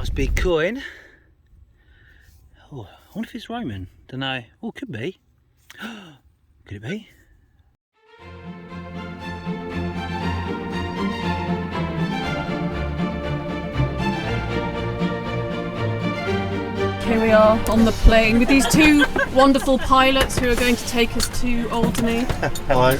Nice big coin. Oh, I wonder if it's Roman. Don't know. Oh, could be. Could it be? Here we are on the plane with these two wonderful pilots who are going to take us to Alderney. Hello.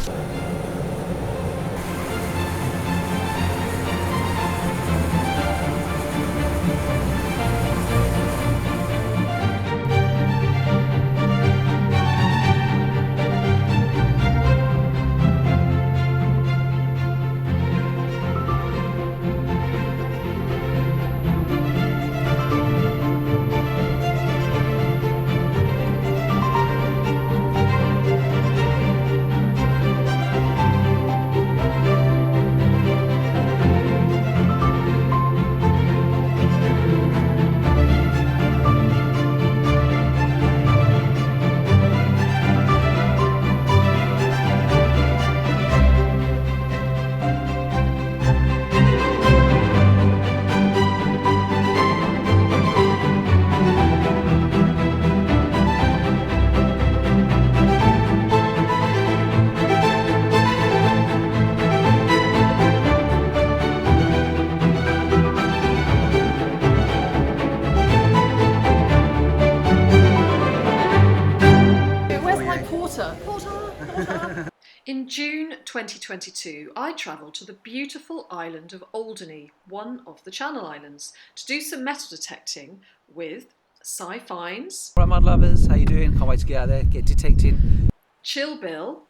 In June 2022, I travelled to the beautiful island of Alderney, one of the Channel Islands, to do some metal detecting with Si Fines. Right, mud lovers, how you doing? Can't wait to get out there, get detecting. Chill Bill.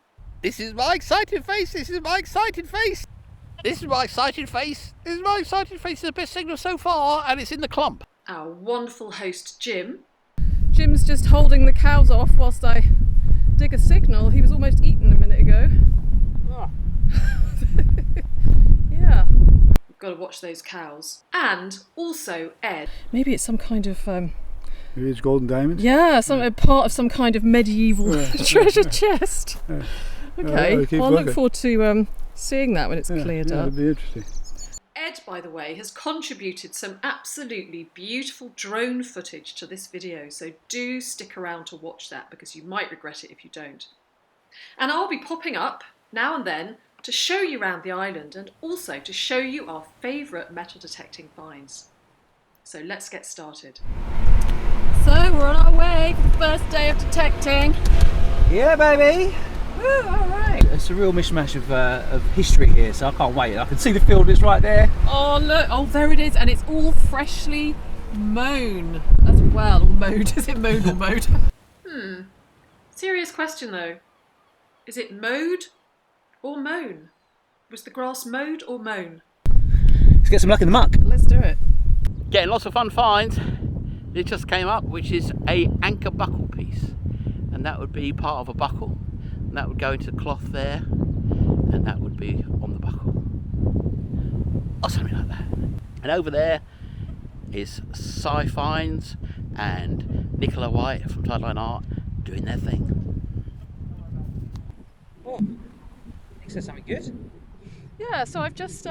This is my excited face, this is my excited face. This is my excited face, this is my excited face. It's the best signal so far, and it's in the clump. Our wonderful host Jim. Jim's just holding the cows off whilst I dig a signal. He was almost eaten a minute ago. Oh. Yeah. We've got to watch those cows. And also Ed. Maybe it's some kind of Maybe it's golden diamonds. yeah, a part of some kind of medieval treasure chest. Yeah. Okay, keep well, I look looking. forward to seeing that when it's cleared up. It'll be interesting. Ed, by the way, has contributed some absolutely beautiful drone footage to this video, so do stick around to watch that because you might regret it if you don't. And I'll be popping up now and then to show you around the island and also to show you our favourite metal detecting finds. So let's get started. So we're on our way for the first day of detecting. Yeah, baby. Woo, all right. It's a real mishmash of history here, so I can't wait. I can see the field, it's right there. Oh look, oh there it is, and it's all freshly mown as well, or mowed. Is it mown or mowed? Serious question though. Is it mowed or mown? Was the grass mowed or mown? Let's get some luck in the muck. Let's do it. Getting lots of fun finds. It just came up, which is a anchor buckle piece, and that would be part of a buckle, and that would go into the cloth there, and that would be on the buckle, or something like that. And over there is Si Fines and Nicola White from Tideline Art doing their thing. Oh, he said something good. Yeah, so I've just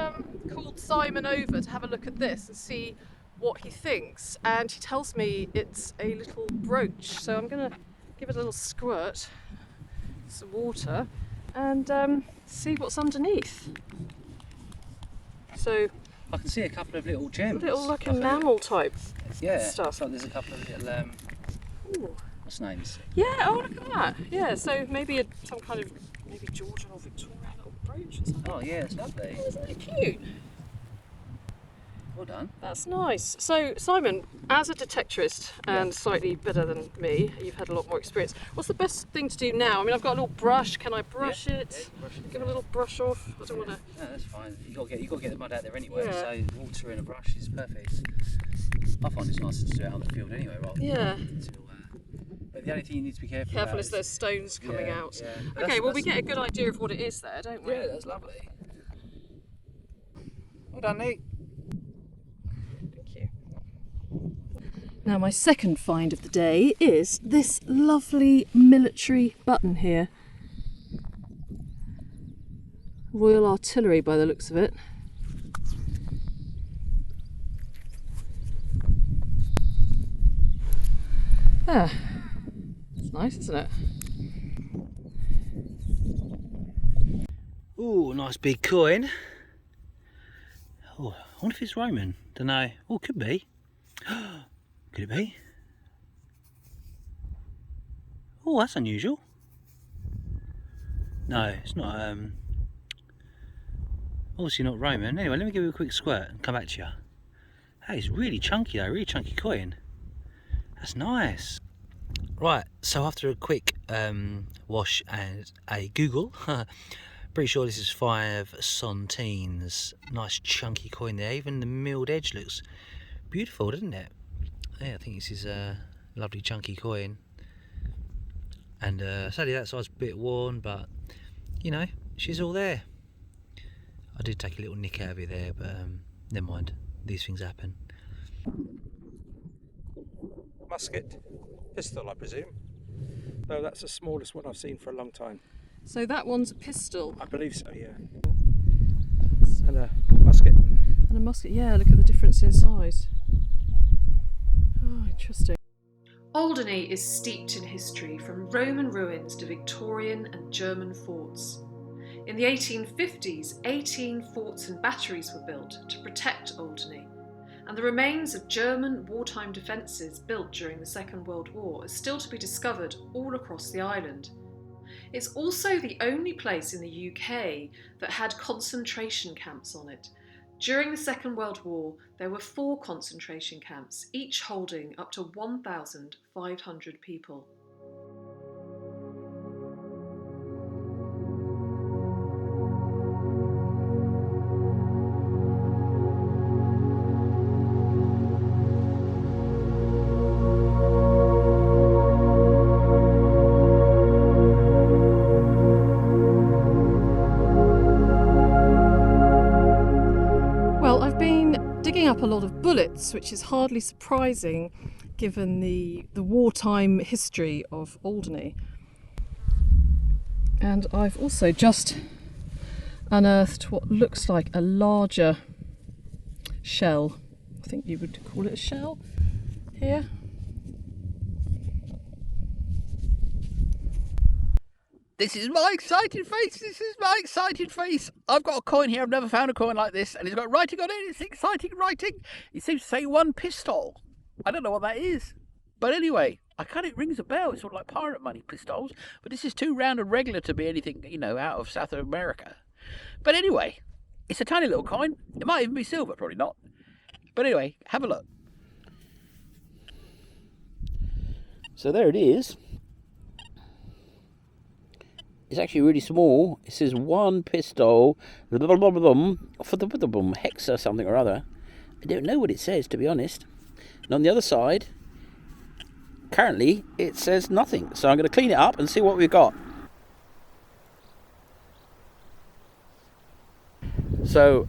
called Simon over to have a look at this and see what he thinks, and he tells me it's a little brooch, so I'm going to give it a little squirt, some water, and see what's underneath. So I can see a couple of little gems. little like enamel type Yeah, stuff. looks like there's a couple of little Ooh. what's names? Yeah, oh look at that. Yeah, so maybe some kind of maybe Georgian or Victorian little brooch or something. Oh yeah, it's lovely. Oh, isn't it cute? Well done. That's nice. So, Simon, as a detectorist and slightly better than me, you've had a lot more experience. What's the best thing to do now? I mean, I've got a little brush. Can I brush it? Yeah, brush it. Give a little brush off. I don't want to. No, that's fine. You got to get the mud out there anyway. Yeah. So water and a brush is perfect. I find it's nicer to do it out in the field anyway, rather than Yeah. but the only thing you need to be careful Careful about is there's stones coming yeah, out. Yeah. But Okay, well we that's- get a good idea of what it is there, don't we? Yeah, that's lovely. Well done, Nick. Thank you. Now my second find of the day is this lovely military button here. Royal Artillery by the looks of it. There. It's nice, isn't it? Ooh, nice big coin. Oh, I wonder if it's Roman. Don't know. Oh, could be. Could it be? Oh, that's unusual. No, it's not. Obviously not Roman. Anyway, let me give you a quick squirt and come back to you. That is really chunky though, really chunky coin. That's nice. Right, so after a quick wash and a Google, pretty sure this is 5 centines. Nice chunky coin there. Even the milled edge looks beautiful, doesn't it? Yeah, I think this is a lovely chunky coin. And sadly that side's a bit worn, but you know, she's all there. I did take a little nick out of it there, but never mind. These things happen. Musket, pistol, I presume. Though that's the smallest one I've seen for a long time. So that one's a pistol. I believe so, yeah. And a musket. And a musket, yeah, look at the difference in size. Oh, interesting. Alderney is steeped in history, from Roman ruins to Victorian and German forts. In the 1850s, 18 forts and batteries were built to protect Alderney, and the remains of German wartime defences built during the Second World War are still to be discovered all across the island. It's also the only place in the UK that had concentration camps on it. During the Second World War, there were 4 concentration camps, each holding up to 1,500 people. Up a lot of bullets, which is hardly surprising given the wartime history of Alderney. And I've also just unearthed what looks like a larger shell. I think you would call it a shell here. This is my excited face, this is my excited face. I've got a coin here, I've never found a coin like this, and it's got writing on it, it's exciting writing. It seems to say 1 pistol. I don't know what that is. But anyway, it rings a bell, it's sort of like pirate money pistols, but this is too round and regular to be anything, you know, out of South America. But anyway, it's a tiny little coin. It might even be silver, probably not. But anyway, have a look. So there it is. It's actually really small. It says 1 pistol, hex or something or other. I don't know what it says, to be honest. And on the other side, currently, it says nothing. So I'm going to clean it up and see what we've got. So,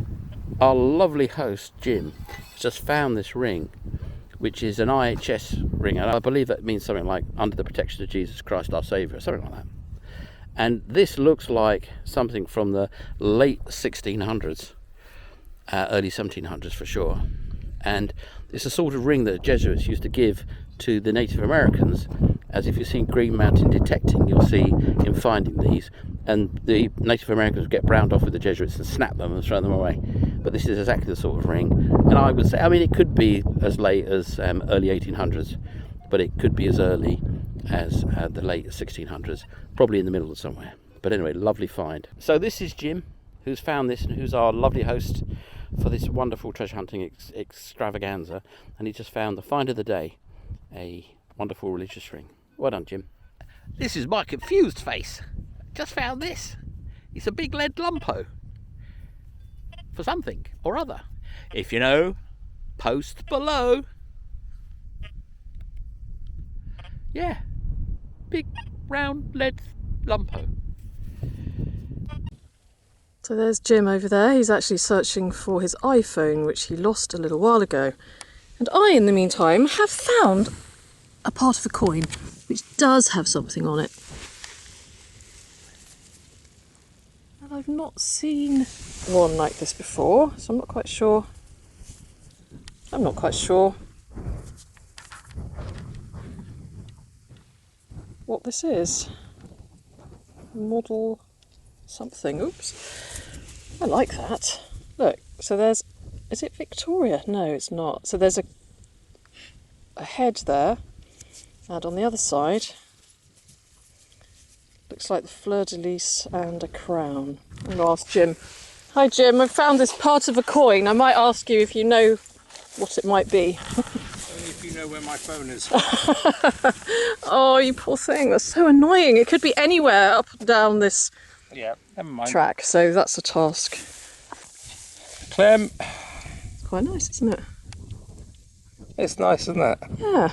our lovely host, Jim, has just found this ring, which is an IHS ring. And I believe that means something like under the protection of Jesus Christ our Saviour, something like that. And this looks like something from the late 1600s, early 1700s for sure. And it's a sort of ring that the Jesuits used to give to the Native Americans, as if you've seen Green Mountain Detecting, you'll see him finding these. And the Native Americans would get browned off with the Jesuits and snap them and throw them away. But this is exactly the sort of ring. And I would say, I mean, it could be as late as early 1800s, but it could be as early as the late 1600s, probably in the middle of somewhere. But anyway, lovely find. So this is Jim, who's found this and who's our lovely host for this wonderful treasure hunting extravaganza, and he just found the find of the day, a wonderful religious ring. Well done, Jim. This is my confused face. Just found this. It's a big lead lumpo for something or other. If you know, post below. Yeah, big round lead lumpo. So there's Jim over there. He's actually searching for his iPhone, which he lost a little while ago. And I, in the meantime, have found a part of a coin which does have something on it. And I've not seen one like this before, so I'm not quite sure. what this is. Model something. Oops. I like that. Look, so there's... Is it Victoria? No, it's not. So there's a head there. And on the other side, looks like the fleur-de-lis and a crown. I'm going to ask Jim. Hi Jim, I found this part of a coin. I might ask you if you know what it might be. Only if you know where my phone is. Oh, you poor thing. That's so annoying. It could be anywhere up and down this Yeah, never mind. track, so that's a task. Clem, It's quite nice, isn't it? it's nice, isn't it? Yeah.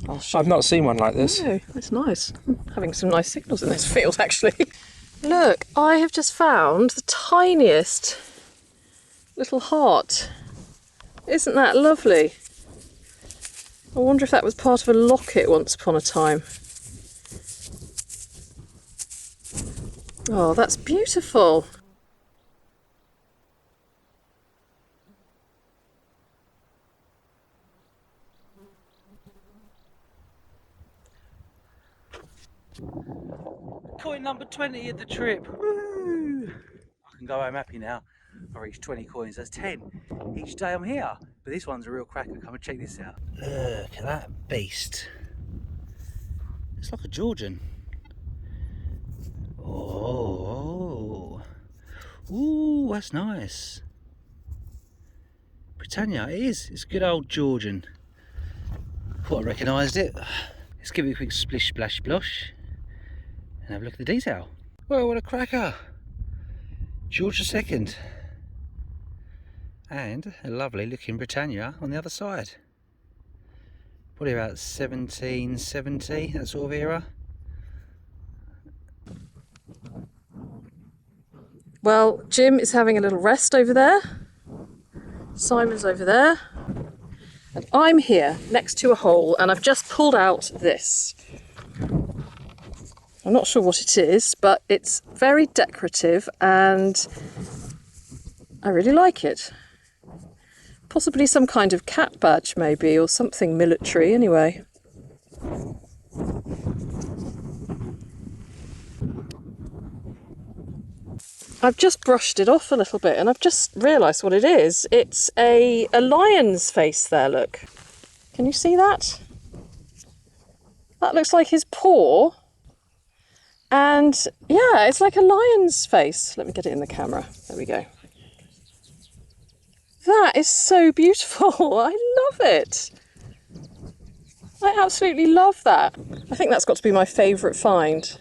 I'll show I've not seen one like this. you. It's nice. Having some nice signals in this field, actually. Look, I have just found the tiniest little heart. Isn't that lovely? I wonder if that was part of a locket once upon a time. Oh, that's beautiful. Coin number 20 of the trip. Woo! I can go home happy now. I reached 20 coins. That's 10 each day I'm here. But this one's a real cracker. Come and check this out. Look at that beast. It's like a Georgian. Oh. Ooh, that's nice. Britannia, it is. It's a good old Georgian. Thought I recognised it. Let's give it a quick splish splash splosh and have a look at the detail. Well, what a cracker! George II. And a lovely looking Britannia on the other side. Probably about 1770, that sort of era. Well, Jim is having a little rest over there. Simon's over there. And I'm here next to a hole, and I've just pulled out this. I'm not sure what it is, but it's very decorative and I really like it. Possibly some kind of cat badge maybe, or something military anyway. I've just brushed it off a little bit and I've just realised what it is. It's a lion's face there, look. Can you see that? That looks like his paw. And yeah, it's like a lion's face. Let me get it in the camera. There we go. That is so beautiful. I love it. I absolutely love that. I think that's got to be my favourite find.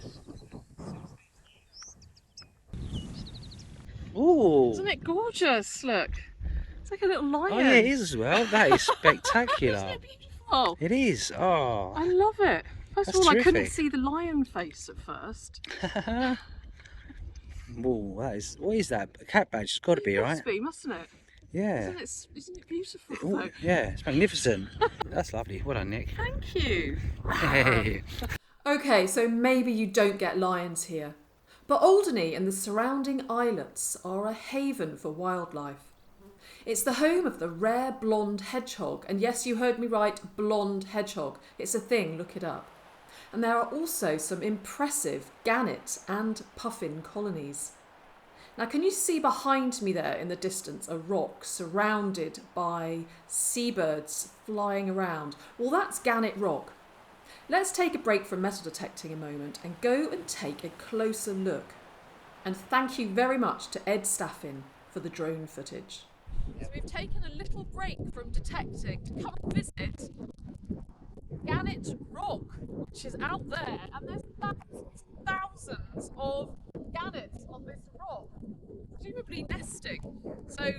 Ooh. Isn't it gorgeous? Look. It's like a little lion. Oh yeah, it is as well. That is spectacular. Isn't it beautiful? It is. Oh. I love it. First of That's all, I couldn't terrific. see the lion face at first. Whoa, that is. What is that? A cat badge? It's got to be, It right? must be, mustn't it? Yeah. Isn't it beautiful Ooh, though? yeah, it's magnificent. That's lovely. Well done, Nick. Thank you. Hey. Okay, so maybe you don't get lions here, but Alderney and the surrounding islets are a haven for wildlife. It's the home of the rare blonde hedgehog, and yes, you heard me right, blonde hedgehog. It's a thing, look it up. And there are also some impressive gannet and puffin colonies. Now, can you see behind me there in the distance a rock surrounded by seabirds flying around? Well, that's Gannet Rock. Let's take a break from metal detecting a moment and go and take a closer look. And thank you very much to Ed Staffin for the drone footage. So we've taken a little break from detecting to come and visit Gannet Rock, which is out there, and there's thousands of gannets on this rock, presumably nesting. So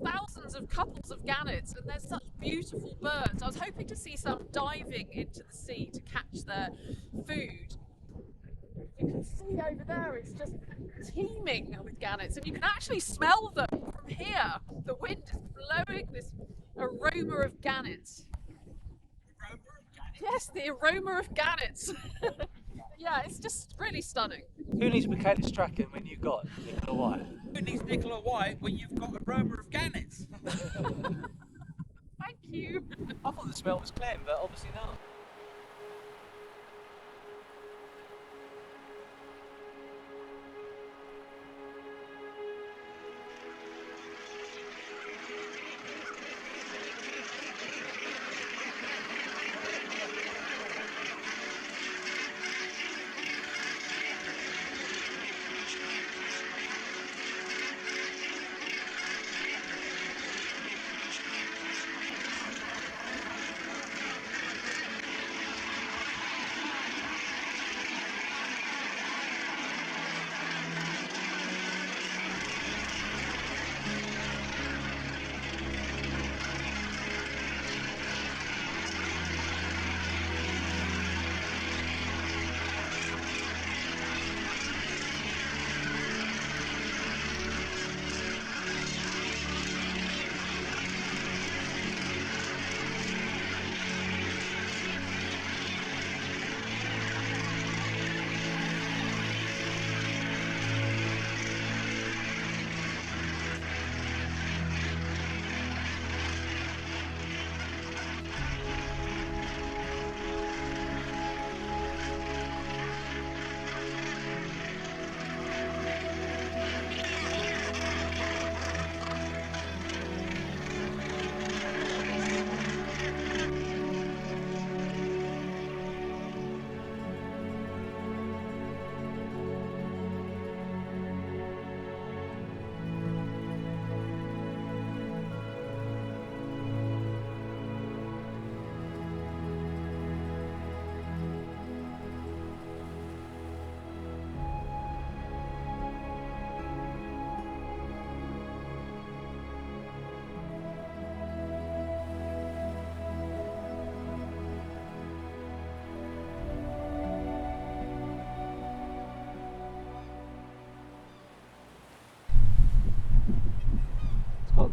thousands of couples of gannets, and there's such beautiful birds. I was hoping to see some diving into the sea to catch their food. You can see over there it's just teeming with gannets, and you can actually smell them from here. The wind is blowing this aroma of gannets. Yes, the aroma of gannets. Yeah, it's just really stunning. Who needs Michaela Strachan when you've got Nicola White? Who needs Nicola White when you've got a aroma of gannets? Thank you. I thought the smell was Clem, but obviously not.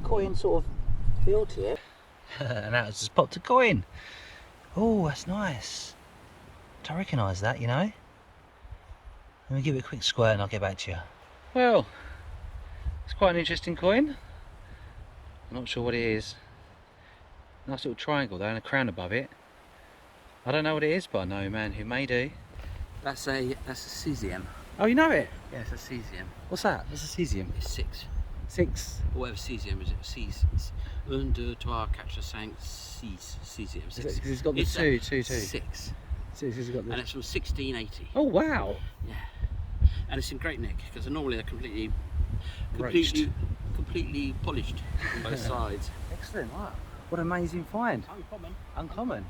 Coin sort of feel to it. And that was just popped a coin. Oh, that's nice. Don't recognise that, you know. Let me give it a quick squirt and I'll get back to you. Well, it's quite an interesting coin. I'm not sure what it is. Nice little triangle though and a crown above it. I don't know what it is, but I know a man who may do. That's a cesium. Oh, you know it? Yeah, it's a cesium. What's that? What's a cesium? It's 6. 6. Or whatever cesium is. It sees. 1, 2, 3, 4, 5, 6 cesium. Because it's got the It's 2. 6. It's got the... And it's from 1680. Oh wow! Yeah. And it's in great nick because normally they're completely polished on both sides. Excellent! Wow. What an amazing find! Uncommon. Uncommon.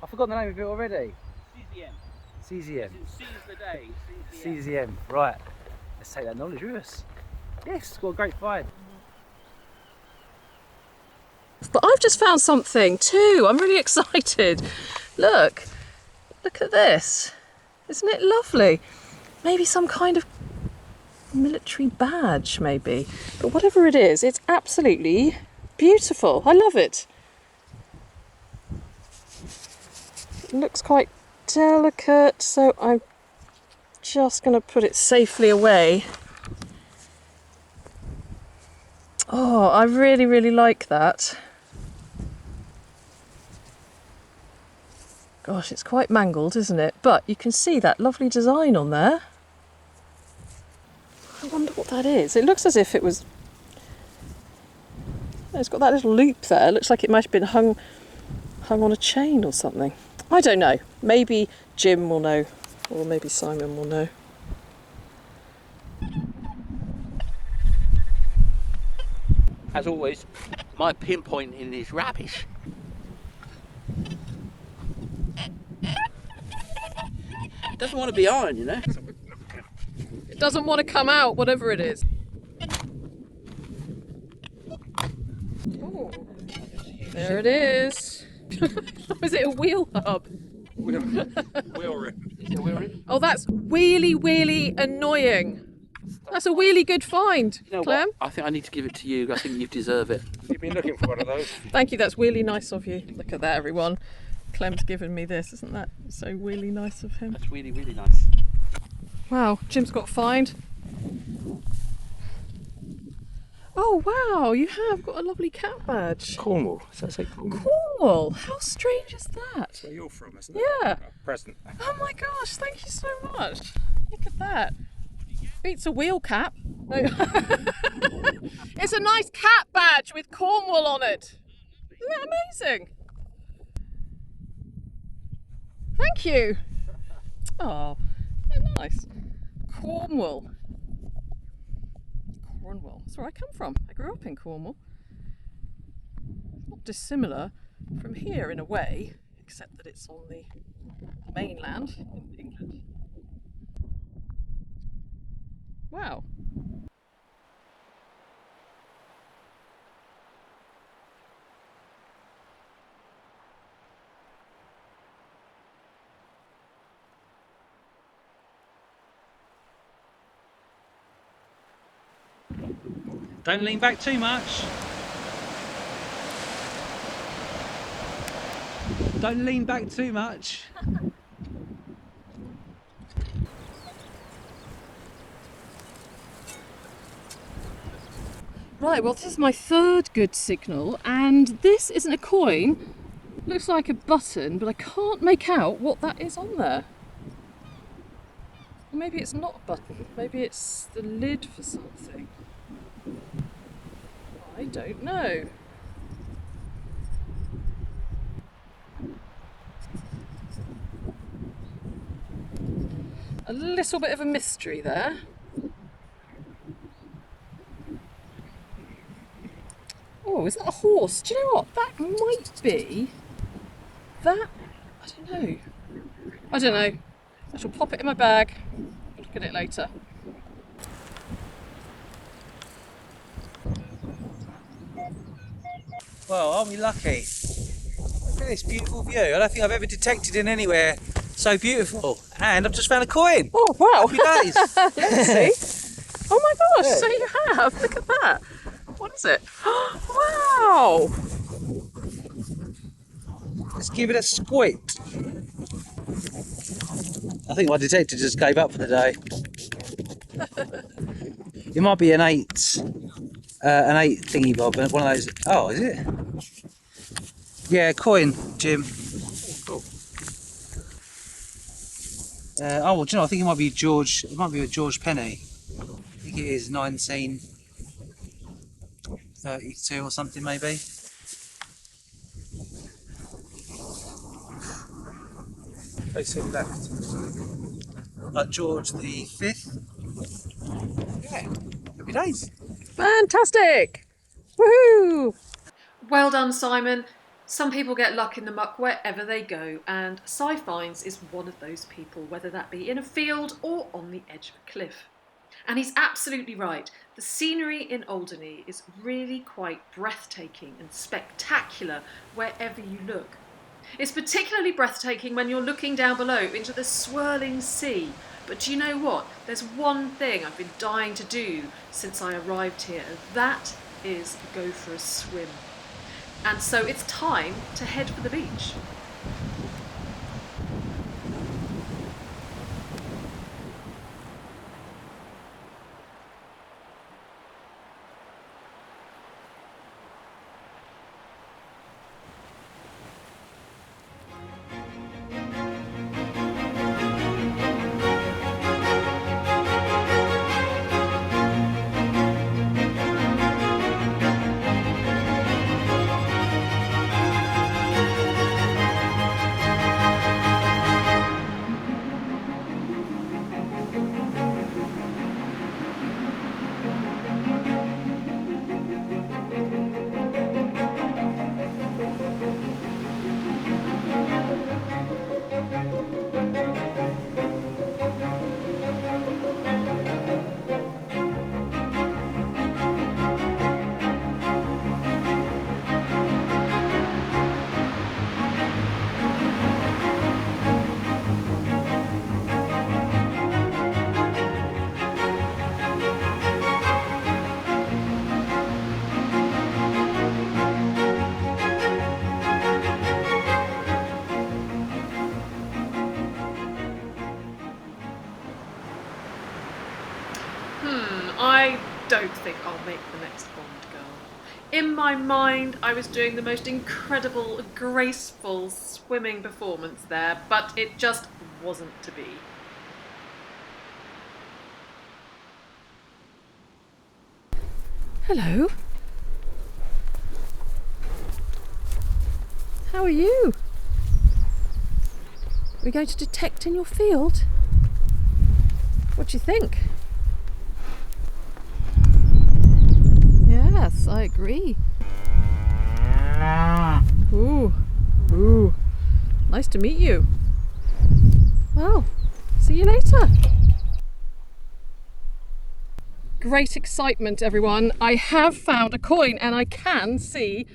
I've forgotten the name of it already. Cesium. Cesium. Seize the day. Cesium. Right. Let's take that knowledge with us. Yes, got a great find. But I've just found something too. I'm really excited. Look at this. Isn't it lovely? Maybe some kind of military badge, maybe. But whatever it is, it's absolutely beautiful. I love it. It looks quite delicate, so I'm just going to put it safely away. Oh, I really, really like that. Gosh, it's quite mangled, isn't it? But you can see that lovely design on there. I wonder what that is. It looks as if it was... It's got that little loop there. It looks like it might have been hung on a chain or something. I don't know. Maybe Jim will know, or maybe Simon will know. As always, my pinpointing is rubbish. It doesn't want to be iron, you know. It doesn't want to come out, whatever it is. Oh, there it is. Was it a wheel hub? Wheel rim. Is it a wheel rim? Oh, that's really annoying. That's a really good find, You know Clem. what? I think I need to give it to you. I think you deserve it. You've been looking for one of those. Thank you, that's really nice of you. Look at that, everyone. Clem's given me this, isn't that so really nice of him? That's really, really nice. Wow, Jim's got a find. Oh wow, you have got a lovely cat badge. Cornwall. Does that say Cornwall? Cornwall, how strange is that? Where you're from, isn't it? Yeah. Present. Oh my gosh, thank you so much. Look at that. Beats a wheel cap. No. It's a nice cat badge with Cornwall on it. Isn't that amazing? Thank you. Oh, nice. Cornwall. Cornwall. That's where I come from. I grew up in Cornwall. Not dissimilar from here in a way, except that it's on the mainland in England. Wow. Don't lean back too much. Don't lean back too much. Right, well this is my third good signal, and this isn't a coin. Looks like a button, but I can't make out what that is on there. Or maybe it's not a button, maybe it's the lid for something. I don't know. A little bit of a mystery there. Oh, is that a horse? Do you know what? That might be... that... I don't know. I don't know. I shall pop it in my bag. I'll look at it later. Well, aren't we lucky? Look at this beautiful view. I don't think I've ever detected in anywhere so beautiful. And I've just found a coin. Oh, wow. Happy days. Let's see. Oh my gosh, so you have. Look at that. What is it? Wow. Let's give it a squint. I think my detector just gave up for the day. It might be an 8 thingy bob, one of those. Oh, is it? Yeah, coin, Jim. Oh, well, do you know, I think it might be George. It might be a George penny. I think it is 1932 or something, maybe. Facing left. Like George the 5th. Yeah, happy days. Fantastic. Woohoo. Well done, Simon. Some people get luck in the muck wherever they go, and Si Finds is one of those people, whether that be in a field or on the edge of a cliff. And he's absolutely right. The scenery in Alderney is really quite breathtaking and spectacular wherever you look. It's particularly breathtaking when you're looking down below into the swirling sea. But do you know what? There's one thing I've been dying to do since I arrived here, and that is go for a swim. And so it's time to head for the beach. I don't think I'll make the next Bond girl. In my mind, I was doing the most incredible, graceful swimming performance there, but it just wasn't to be. Hello. How are you? We're going to detect in your field? What do you think? Yes, I agree. Ooh, ooh. Nice to meet you. Well, see you later. Great excitement, everyone. I have found a coin and I can see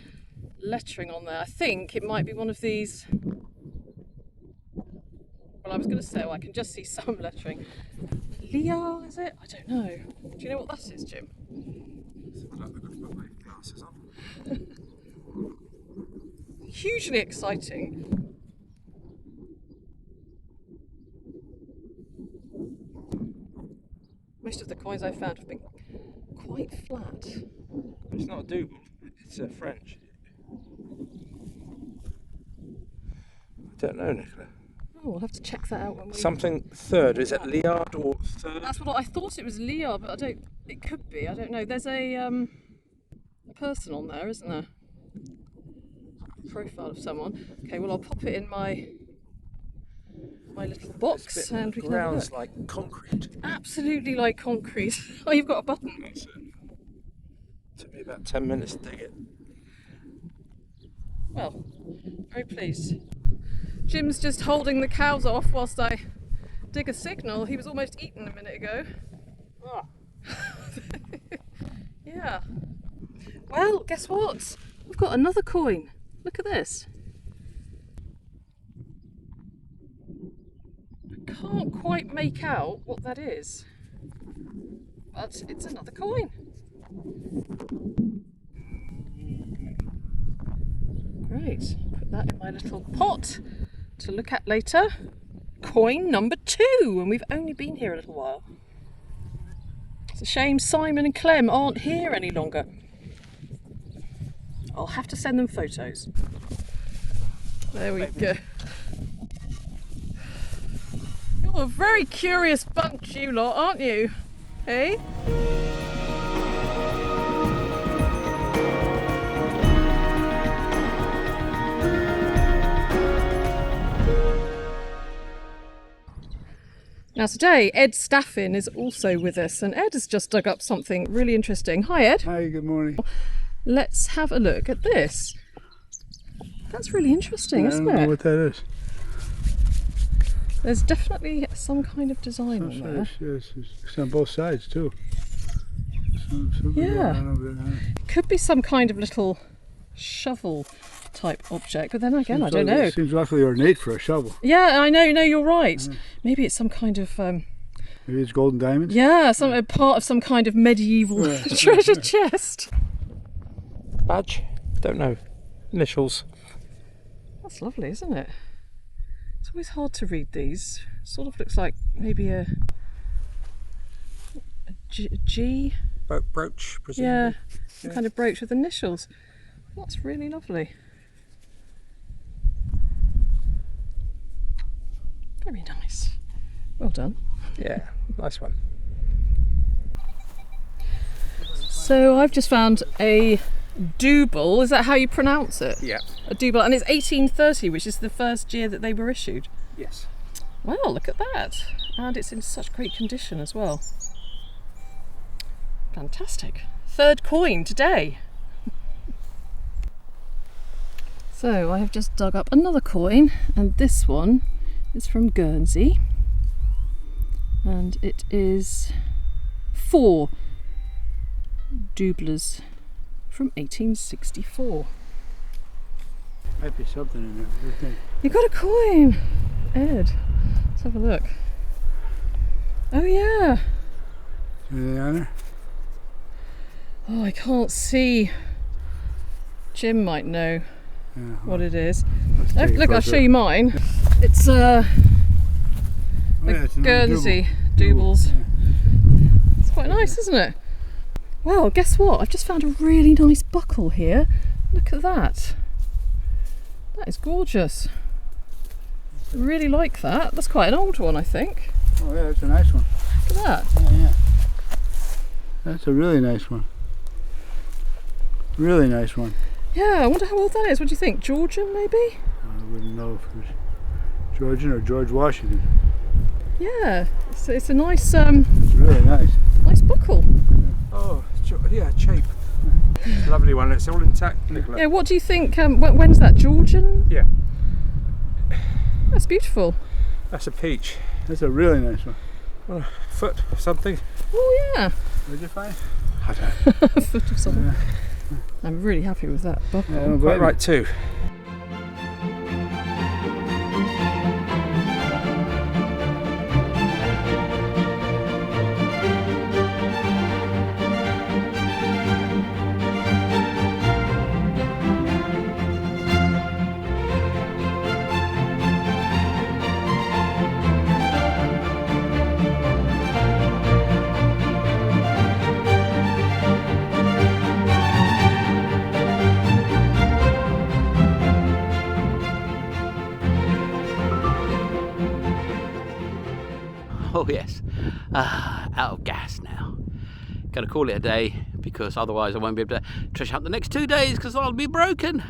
lettering on there. I think it might be one of these. Well, I was going to say, I can just see some lettering. Leah, is it? I don't know. Do you know what that is, Jim? Hugely exciting. Most of the coins I've found have been quite flat. It's not a double, it's French. I don't know, Nicola. Oh, we'll have to check that out when we... Something third, is it Liard or third? That's what I thought it was Leah, but I don't... It could be, I don't know. There's a person on there, isn't there? Profile of someone. Okay, well I'll pop it in my little box and we can have a ground's look. like concrete. Absolutely like concrete. Oh, you've got a button. That's it. Took me about 10 minutes to dig it. Well, very pleased. Jim's just holding the cows off whilst I dig a signal. He was almost eaten a minute ago. Ah. Yeah. Well, guess what? We've got another coin. Look at this. I can't quite make out what that is, but it's another coin. Great. Put that in my little pot to look at later. Coin number 2, and we've only been here a little while. It's a shame Simon and Clem aren't here any longer. I'll have to send them photos. There we go. You're a very curious bunch, you lot, aren't you? Hey? Now today, Ed Staffin is also with us, and Ed has just dug up something really interesting. Hi, Ed. Hi, good morning. Let's have a look at this. That's really interesting, isn't I don't know it? what that is. There's definitely some kind of design on there. Yes, it's on both sides too. Yeah. Could be some kind of little shovel type object, but then again, I don't know. It seems awfully ornate for a shovel. Yeah, I know, no, you're right. Maybe it's some kind of Maybe it's golden diamonds. yeah, a part of some kind of medieval treasure chest. Badge? Don't know. Initials. That's lovely, isn't it? It's always hard to read these. Sort of looks like maybe a G. Brooch, presumably. Yeah, some kind of brooch with initials. That's really lovely. Very nice. Well done. Yeah, nice one. So I've just found a double. Is that how you pronounce it? Yeah. A double, and it's 1830, which is the first year that they were issued. Yes. Well, look at that. And it's in such great condition as well. Fantastic. Third coin today. So I have just dug up another coin, and this one is from Guernsey. And it is 4 doublers from 1864. Might be something in there. What do you think? You got a coin, Ed. Let's have a look. Oh yeah. Anything on there? Oh, I can't see. Jim might know what it is. Let's Oh, take a look, I'll closer show you mine. It's Oh, yeah, it's another Guernsey double. doubles. Yeah. It's quite nice, isn't it? Well, guess what? I've just found a really nice buckle here. Look at that. That is gorgeous. I really like that. That's quite an old one, I think. Oh yeah, that's a nice one. Look at that. Yeah, yeah. That's a really nice one. Really nice one. Yeah, I wonder how old that is. What do you think? Georgian, maybe? I wouldn't know if it was Georgian or George Washington. Yeah, it's a nice, It's really nice. nice buckle. Oh, yeah, chape. Lovely one. It's all intact, Nicola. Yeah, what do you think? When's that? Georgian? Yeah. That's beautiful. That's a peach. That's a really nice one. Well, a foot or something. Oh yeah, Where'd you find? I don't know. a foot of something. I'm really happy with that buckle. Yeah, Quite right too. Oh yes, out of gas now. Gotta call it a day because otherwise I won't be able to trash out the next 2 days because I'll be broken.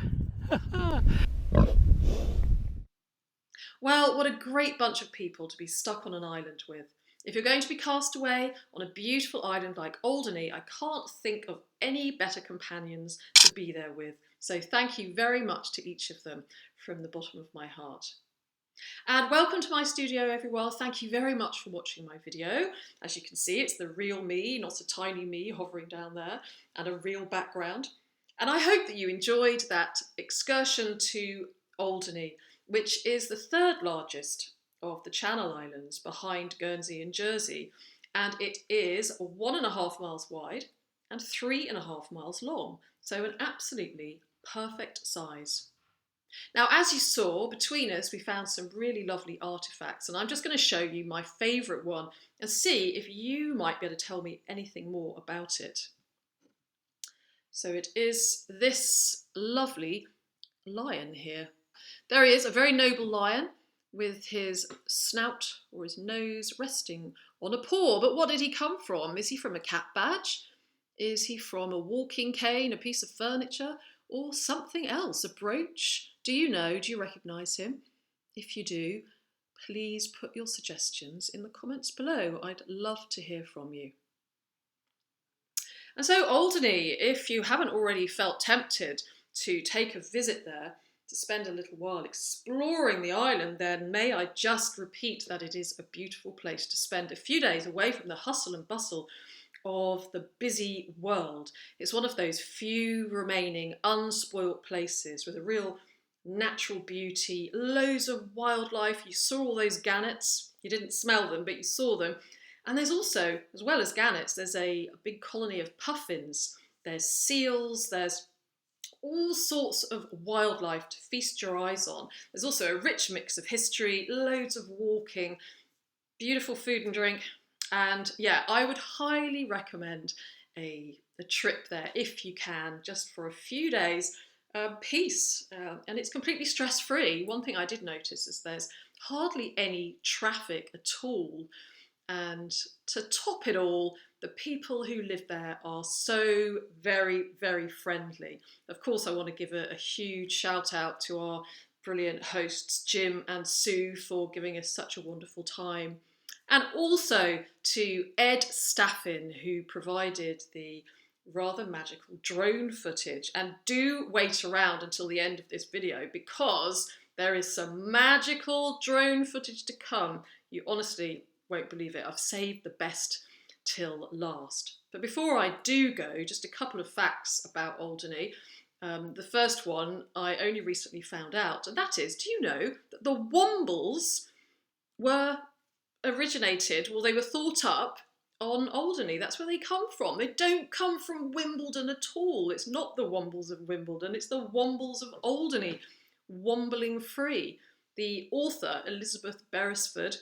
Well, what a great bunch of people to be stuck on an island with. If you're going to be cast away on a beautiful island like Alderney, I can't think of any better companions to be there with. So thank you very much to each of them from the bottom of my heart. And welcome to my studio, everyone. Thank you very much for watching my video. As you can see, it's the real me, not a tiny me hovering down there, and a real background. And I hope that you enjoyed that excursion to Alderney, which is the third largest of the Channel Islands behind Guernsey and Jersey. And it is 1.5 miles wide and 3.5 miles long. So an absolutely perfect size. Now, as you saw, between us, we found some really lovely artefacts, and I'm just going to show you my favourite one and see if you might be able to tell me anything more about it. So it is this lovely lion here. There he is, a very noble lion with his snout or his nose resting on a paw. But what did he come from? Is he from a cat badge? Is he from a walking cane, a piece of furniture, or something else, a brooch? Do you know? Do you recognise him? If you do, please put your suggestions in the comments below. I'd love to hear from you. And so Alderney, if you haven't already felt tempted to take a visit there, to spend a little while exploring the island, then may I just repeat that it is a beautiful place to spend a few days away from the hustle and bustle of the busy world. It's one of those few remaining unspoilt places with a real natural beauty, loads of wildlife. You saw all those gannets. You didn't smell them, but you saw them. And there's also, as well as gannets, there's a big colony of puffins. There's seals, there's all sorts of wildlife to feast your eyes on. There's also a rich mix of history, loads of walking, beautiful food and drink. And yeah, I would highly recommend a trip there if you can, just for a few days. Peace, and it's completely stress-free. One thing I did notice is there's hardly any traffic at all, and to top it all, the people who live there are so very, very friendly. Of course, I want to give a huge shout out to our brilliant hosts Jim and Sue for giving us such a wonderful time, and also to Ed Staffin, who provided the rather magical drone footage. And do wait around until the end of this video because there is some magical drone footage to come. You honestly won't believe it. I've saved the best till last. But before I do go, just a couple of facts about Alderney. The first one I only recently found out, and that is, do you know that the Wombles were originated, well, they were thought up on Alderney. That's where they come from. They don't come from Wimbledon at all. It's not the Wombles of Wimbledon, it's the Wombles of Alderney, wombling free. The author, Elizabeth Beresford,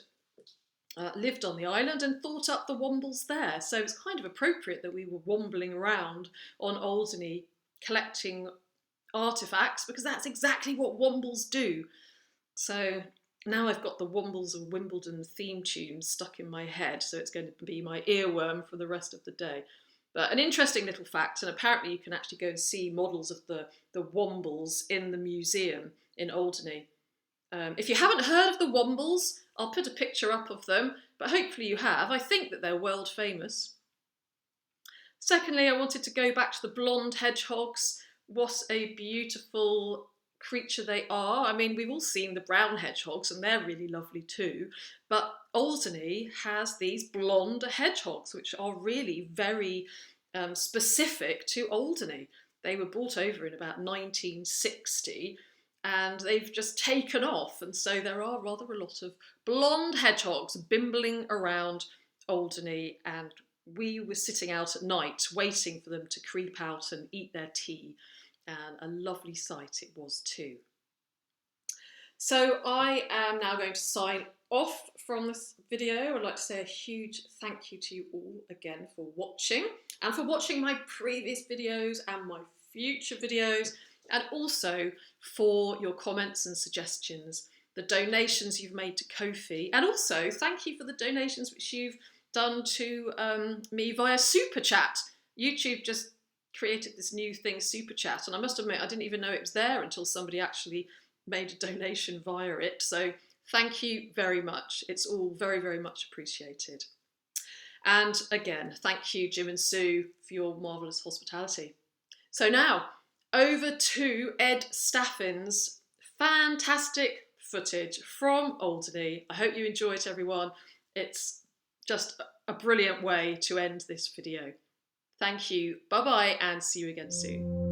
lived on the island and thought up the wombles there. So it's kind of appropriate that we were wombling around on Alderney collecting artefacts, because that's exactly what wombles do. So now I've got the Wombles of Wimbledon theme tune stuck in my head, so it's going to be my earworm for the rest of the day. But an interesting little fact, and apparently you can actually go and see models of the Wombles in the museum in Alderney. If you haven't heard of the Wombles, I'll put a picture up of them, but hopefully you have. I think that they're world famous. Secondly, I wanted to go back to the blonde hedgehogs. What a beautiful creature they are. I mean, we've all seen the brown hedgehogs and they're really lovely too, but Alderney has these blonde hedgehogs, which are really very specific to Alderney. They were brought over in about 1960 and they've just taken off, and so there are rather a lot of blonde hedgehogs bimbling around Alderney, and we were sitting out at night waiting for them to creep out and eat their tea, and a lovely sight it was too. So I am now going to sign off from this video. I'd like to say a huge thank you to you all again for watching, and for watching my previous videos and my future videos, and also for your comments and suggestions, the donations you've made to Ko-fi, and also thank you for the donations which you've done to me via Super Chat. YouTube just created this new thing, Super Chat, and I must admit I didn't even know it was there until somebody actually made a donation via it. So thank you very much. It's all very, very much appreciated. And again, thank you, Jim and Sue, for your marvellous hospitality. So now, over to Ed Staffin's fantastic footage from Alderney. I hope you enjoy it, everyone. It's just a brilliant way to end this video. Thank you, bye-bye, and see you again soon.